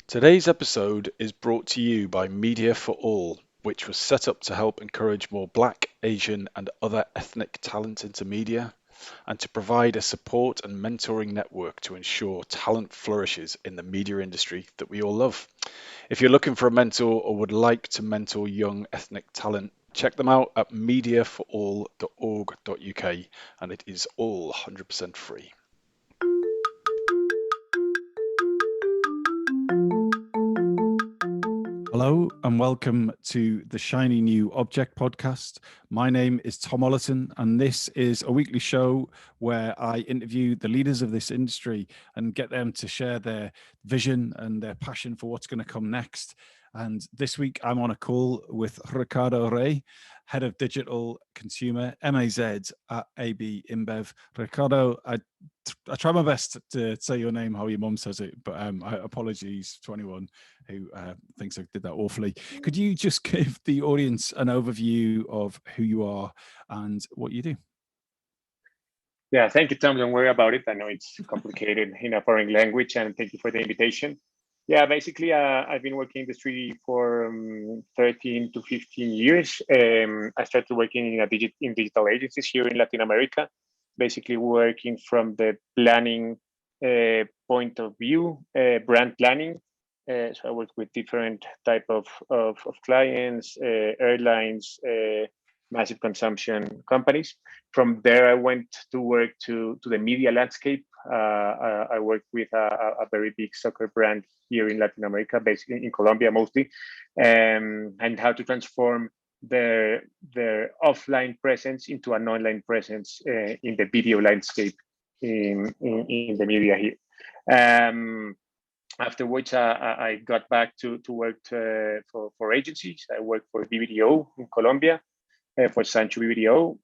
Today's episode is brought to you by Media for All, which was set up to help encourage more Black, Asian, and other ethnic talent into media, and to provide a support and mentoring network to ensure talent flourishes in the media industry that we all love. If you're looking for a mentor or would like to mentor young ethnic talent, check them out at mediaforall.org.uk, and it is all 100% free. Hello and welcome to the Shiny New Object podcast. My name is Tom Ollerton, and this is a weekly show where I interview the leaders of this industry and get them to share their vision and their passion for what's going to come next. And this week I'm on a call with Ricardo Rey, Head of Digital Consumer, MAZ at AB InBev. Ricardo, I try my best to say your name how your mum says it, but apologies to anyone who thinks I did that awfully. Could you just give the audience an overview of who you are and what you do? Yeah, thank you, Tom. Don't worry about it. I know it's complicated in a foreign language, and thank you for the invitation. Yeah, basically, I've been working in the industry for 13 to 15 years. I started working in digital agencies here in Latin America, basically working from the planning point of view, brand planning. So I work with different type of clients, airlines, massive consumption companies. From there, I went to work to the media landscape. I worked with a very big soccer brand here in Latin America, basically in Colombia mostly, and how to transform their offline presence into an online presence in the video landscape in the media here. After which I got back to work for agencies. I worked for BBDO in Colombia, for Sancho BBDO,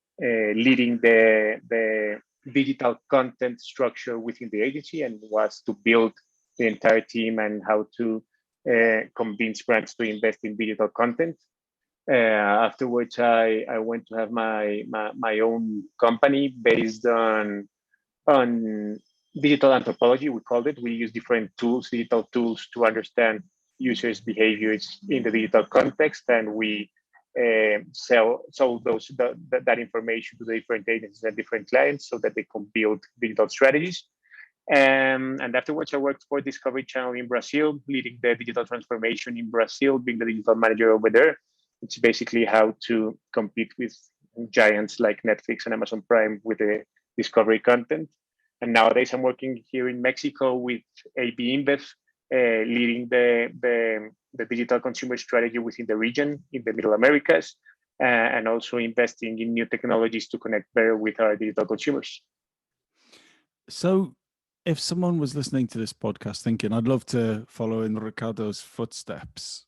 leading the digital content structure within the agency, and was to build the entire team and how to convince brands to invest in digital content. Afterwards, I went to have my own company based on digital anthropology, we called it. We use different tools, digital tools, to understand users' behaviors in the digital context, and we sell that information to the different agencies and different clients so that they can build digital strategies. And afterwards, I worked for Discovery Channel in Brazil, leading the digital transformation in Brazil, being the digital manager over there. It's basically how to compete with giants like Netflix and Amazon Prime with the Discovery content. And nowadays, I'm working here in Mexico with AB InBev, leading the digital consumer strategy within the region in the Middle Americas, and also investing in new technologies to connect better with our digital consumers. So, if someone was listening to this podcast thinking, I'd love to follow in Ricardo's footsteps,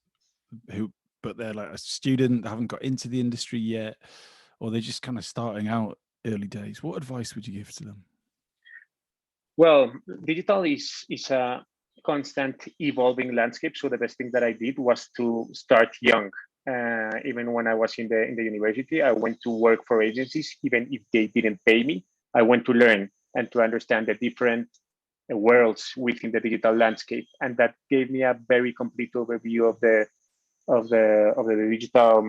but they're like a student, they haven't got into the industry yet, or they're just kind of starting out early days, what advice would you give to them? Well, digital is a constant evolving landscape. So the best thing that I did was to start young. Even when I was in the university, I went to work for agencies, even if they didn't pay me. I went to learn and to understand the different worlds within the digital landscape, and that gave me a very complete overview of the digital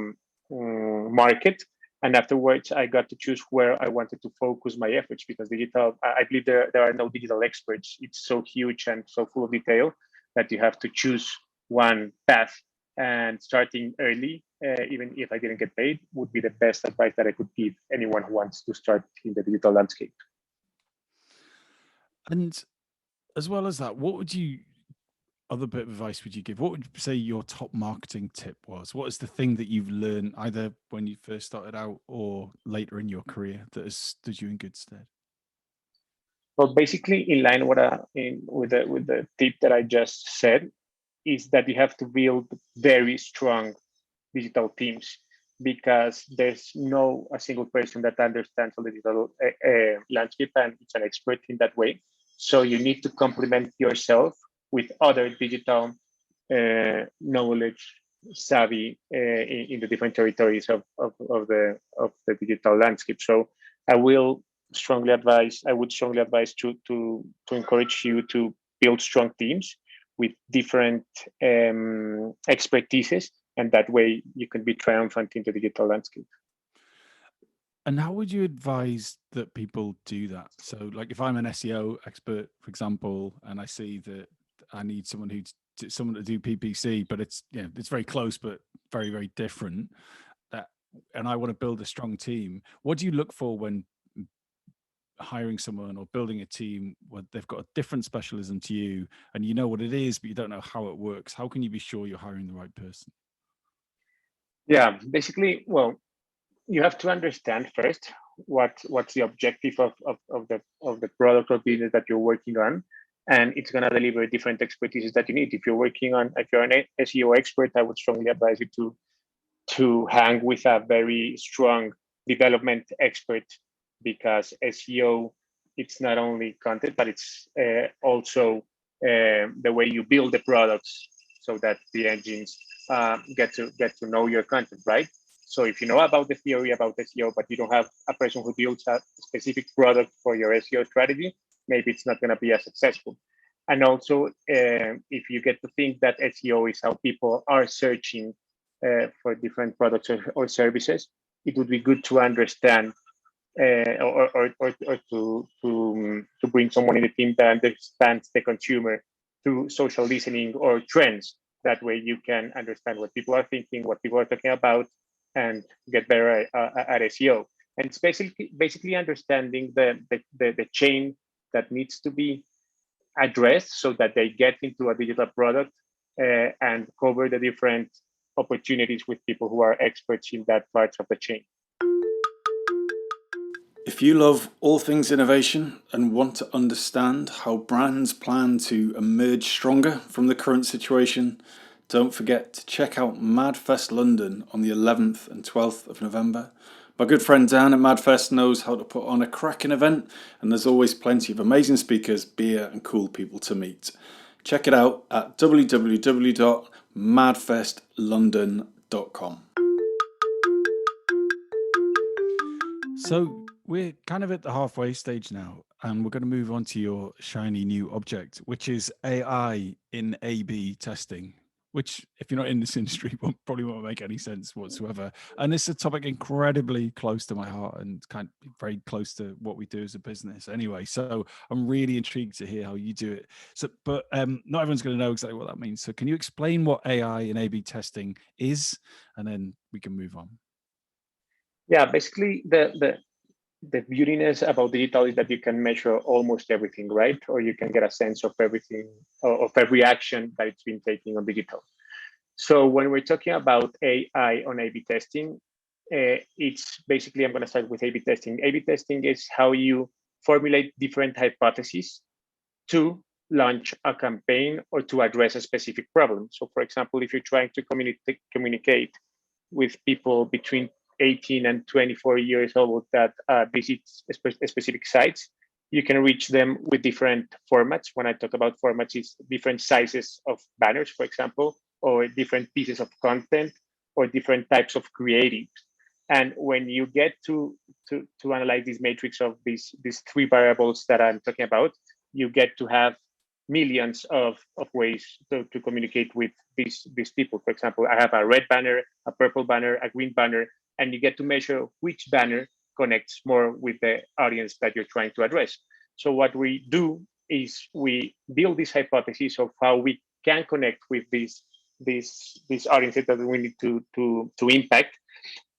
market. And afterwards, I got to choose where I wanted to focus my efforts, because digital, I believe there are no digital experts. It's so huge and so full of detail that you have to choose one path. And starting early, even if I didn't get paid, would be the best advice that I could give anyone who wants to start in the digital landscape. And as well as that, other bit of advice would you give? What would you say your top marketing tip was? What is the thing that you've learned either when you first started out or later in your career that has stood you in good stead? Well, basically, in line with the tip that I just said, is that you have to build very strong digital teams, because there's no a single person that understands the digital landscape and it's an expert in that way. So you need to complement yourself with other digital knowledge savvy in the different territories of the digital landscape. So I would strongly advise to encourage you to build strong teams with different expertises, and that way you can be triumphant in the digital landscape. And how would you advise that people do that? So, like, if I'm an SEO expert, for example, and I see that I need someone to do PPC, but it's it's very close, but very, very different. And I want to build a strong team. What do you look for when hiring someone or building a team where they've got a different specialism to you, and you know what it is, but you don't know how it works? How can you be sure you're hiring the right person? Yeah, basically, well, you have to understand first what's the objective of the product or business that you're working on, and it's going to deliver different expertise that you need. If you're an SEO expert, I would strongly advise you to hang with a very strong development expert, because SEO, it's not only content, but it's also the way you build the products so that the engines get to know your content, right? So if you know about the theory about SEO, but you don't have a person who builds a specific product for your SEO strategy, maybe it's not going to be as successful. And also, if you get to think that SEO is how people are searching for different products or services, it would be good to understand or to bring someone in the team that understands the consumer through social listening or trends. That way you can understand what people are thinking, what people are talking about, and get better at SEO. And it's basically understanding the chain that needs to be addressed so that they get into a digital product and cover the different opportunities with people who are experts in that part of the chain. If you love all things innovation and want to understand how brands plan to emerge stronger from the current situation, don't forget to check out Madfest London on the 11th and 12th of November. My good friend Dan at Madfest knows how to put on a cracking event, and there's always plenty of amazing speakers, beer and cool people to meet. Check it out at www.madfestlondon.com. So we're kind of at the halfway stage now, and we're going to move on to your shiny new object, which is AI in AB testing, which, if you're not in this industry, probably won't make any sense whatsoever. And this is a topic incredibly close to my heart and kind of very close to what we do as a business anyway. So I'm really intrigued to hear how you do it. So, but not everyone's going to know exactly what that means. So can you explain what AI in AB testing is, and then we can move on? Yeah, basically the beautiness about digital is that you can measure almost everything, right? Or you can get a sense of everything, of every action that it's been taking on digital. So when we're talking about AI on A/B testing, it's basically, I'm going to start with A/B testing. A/B testing is how you formulate different hypotheses to launch a campaign or to address a specific problem. So for example, if you're trying to communicate with people between 18 and 24 years old that visit specific sites, you can reach them with different formats. When I talk about formats, it's different sizes of banners, for example, or different pieces of content, or different types of creatives. And when you get to analyze this matrix of these three variables that I'm talking about, you get to have millions of ways to communicate with these people. For example, I have a red banner, a purple banner, a green banner, and you get to measure which banner connects more with the audience that you're trying to address. So what we do is we build this hypothesis of how we can connect with these audiences that we need to impact.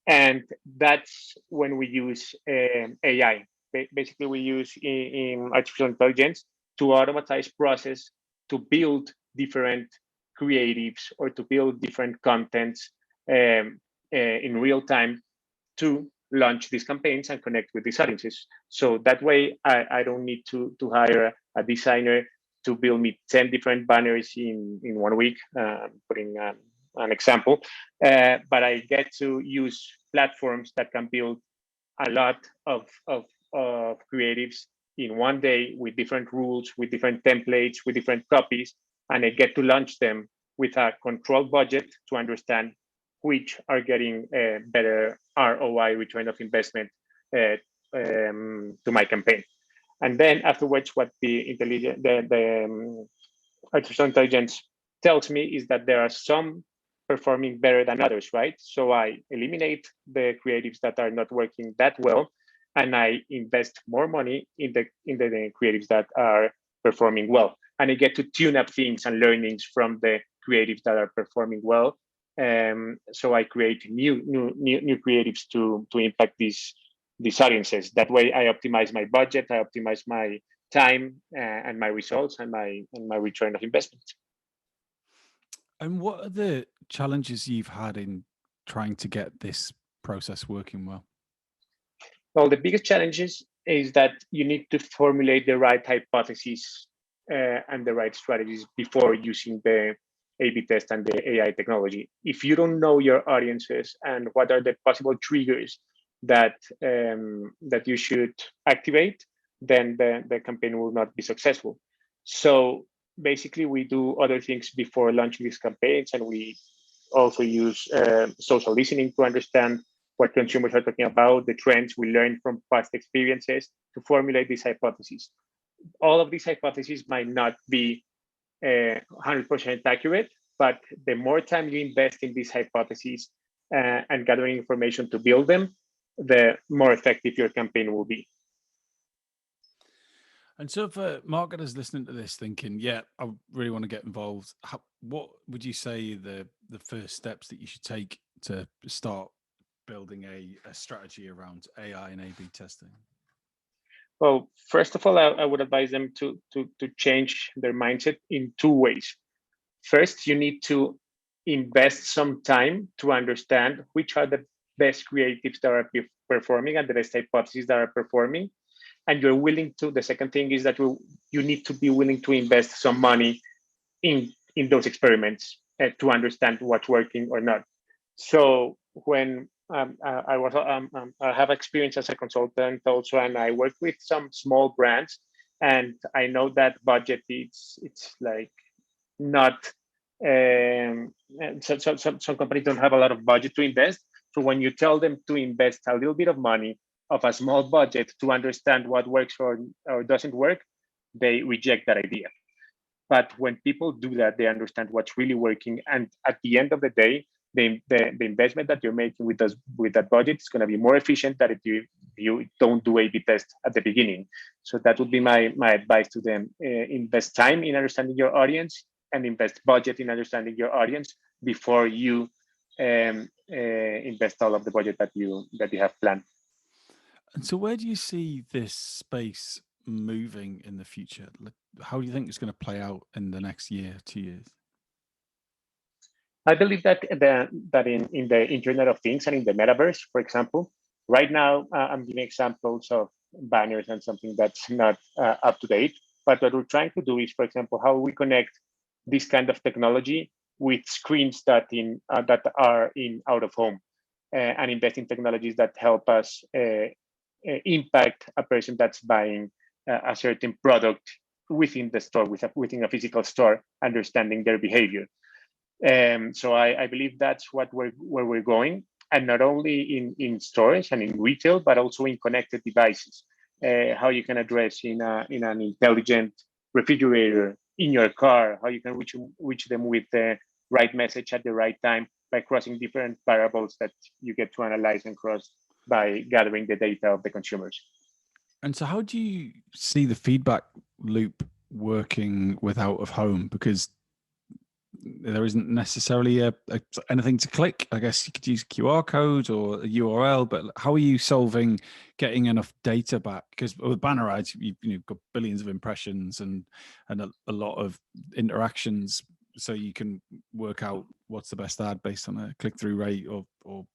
And that's when we use AI. Basically, we use in artificial intelligence to automatize process to build different creatives or to build different contents in real time to launch these campaigns and connect with these audiences. So that way, I don't need to hire a designer to build me 10 different banners in 1 week, putting an example. But I get to use platforms that can build a lot of creatives in 1 day with different rules, with different templates, with different copies, and I get to launch them with a controlled budget to understand which are getting a better ROI, return of investment, to my campaign. And then afterwards, what the artificial intelligence tells me is that there are some performing better than others, right? So I eliminate the creatives that are not working that well, and I invest more money in the creatives that are performing well. And I get to tune up things and learnings from the creatives that are performing well. So I create new creatives to impact these audiences. That way, I optimize my budget, I optimize my time and my results and my return of investment. And what are the challenges you've had in trying to get this process working well? Well, the biggest challenges is that you need to formulate the right hypotheses and the right strategies before using the A/B test and the AI technology. If you don't know your audiences and what are the possible triggers that that you should activate, then the campaign will not be successful. So basically, we do other things before launching these campaigns, and we also use social listening to understand what consumers are talking about, the trends we learn from past experiences to formulate these hypotheses. All of these hypotheses might not be 100% accurate, but the more time you invest in these hypotheses and gathering information to build them, the more effective your campaign will be. And so for marketers listening to this thinking, yeah, I really want to get involved, what would you say the first steps that you should take to start building a strategy around AI and A/B testing? Well, first of all, I would advise them to change their mindset in two ways. First, you need to invest some time to understand which are the best creatives that are performing and the best hypotheses that are performing. And you're willing to, the second thing is that you need to be willing to invest some money in those experiments to understand what's working or not. So when I have experience as a consultant also, and I work with some small brands, and I know that budget it's like not some companies don't have a lot of budget to invest. So when you tell them to invest a little bit of money of a small budget to understand what works or doesn't work, they reject that idea. But when people do that, they understand what's really working. And at the end of the day, the investment that you're making with that budget is going to be more efficient than if you don't do A/B test at the beginning. So that would be my advice to them. Invest time in understanding your audience and invest budget in understanding your audience before you invest all of the budget that you have planned. And so where do you see this space moving in the future? How do you think it's going to play out in the next year, 2 years? I believe that in the Internet of Things and in the metaverse, for example, right now I'm giving examples of banners and something that's not up to date. But what we're trying to do is, for example, how we connect this kind of technology with screens that are in out of home and invest in technologies that help us impact a person that's buying a certain product within the store, within a physical store, understanding their behavior. So I believe that's where we're going, and not only in stores and in retail, but also in connected devices. How you can address in an intelligent refrigerator in your car, how you can reach them with the right message at the right time by crossing different variables that you get to analyze and cross by gathering the data of the consumers. And so how do you see the feedback loop working with out of home? Because there isn't necessarily anything to click. I guess you could use QR codes or a URL, but how are you solving getting enough data back? Because with banner ads, you've got billions of impressions and a lot of interactions, so you can work out what's the best ad based on a click-through rate or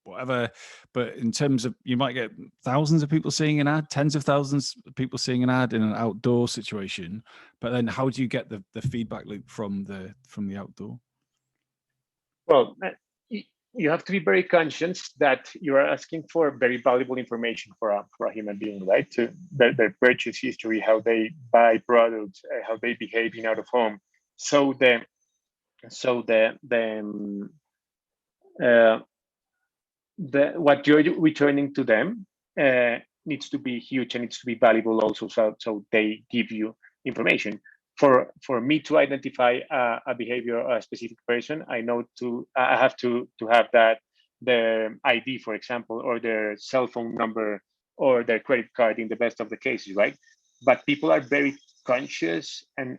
whatever. But in terms of, you might get thousands of people seeing an ad, tens of thousands of people seeing an ad in an outdoor situation. But then how do you get the feedback loop from the outdoor? Well, you have to be very conscious that you are asking for very valuable information for a human being, right? To their purchase history, how they buy products, how they behave in out of home. So what you're returning to them needs to be huge and needs to be valuable also. So they give you information. for me to identify a behavior of a specific person, I have to have that their ID, for example, or their cell phone number or their credit card in the best of the cases, right? But people are very conscious of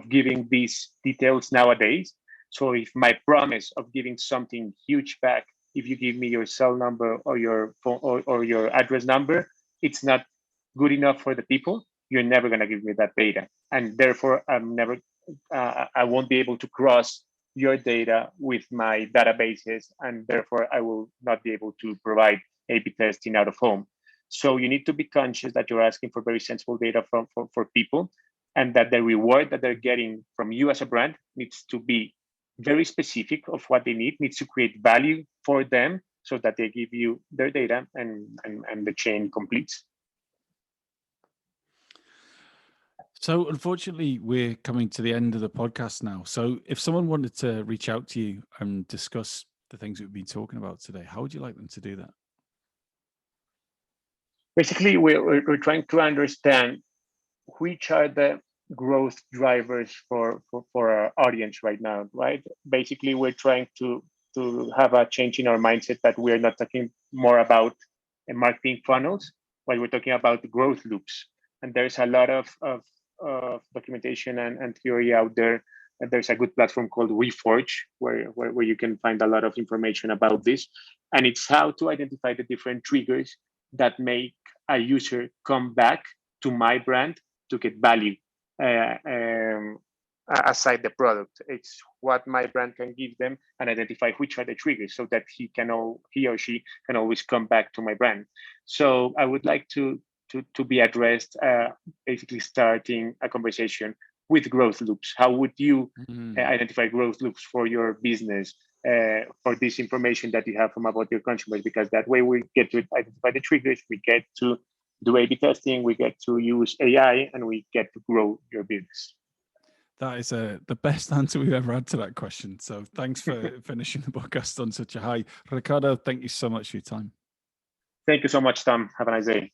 giving these details nowadays. So if my promise of giving something huge back, if you give me your cell number or your phone or your address number, it's not good enough for the people. You're never going to give me that data, and therefore I won't be able to cross your data with my databases, and therefore I will not be able to provide A/B testing out of home. So you need to be conscious that you're asking for very sensible data for people, and that the reward that they're getting from you as a brand needs to be very specific of what they need, needs to create value for them so that they give you their data and the chain completes. So unfortunately, we're coming to the end of the podcast now. So if someone wanted to reach out to you and discuss the things we've been talking about today, how would you like them to do that? Basically, we're trying to understand which are the growth drivers for our audience right now, right? Basically, we're trying to have a change in our mindset that we're not talking more about marketing funnels, but we're talking about growth loops. And there's a lot of documentation and theory out there. And there's a good platform called Reforge, where you can find a lot of information about this. And it's how to identify the different triggers that make a user come back to my brand to get value aside the product. It's what my brand can give them and identify which are the triggers so that he or she can always come back to my brand. So I would like to be addressed, basically starting a conversation with growth loops. How would you identify growth loops for your business, for this information that you have from about your consumers? Because that way we get to identify the triggers, we get to do A/B testing, we get to use AI, and we get to grow your business. That is the best answer we've ever had to that question. So thanks for finishing the podcast on such a high. Ricardo, thank you so much for your time. Thank you so much, Tom. Have a nice day.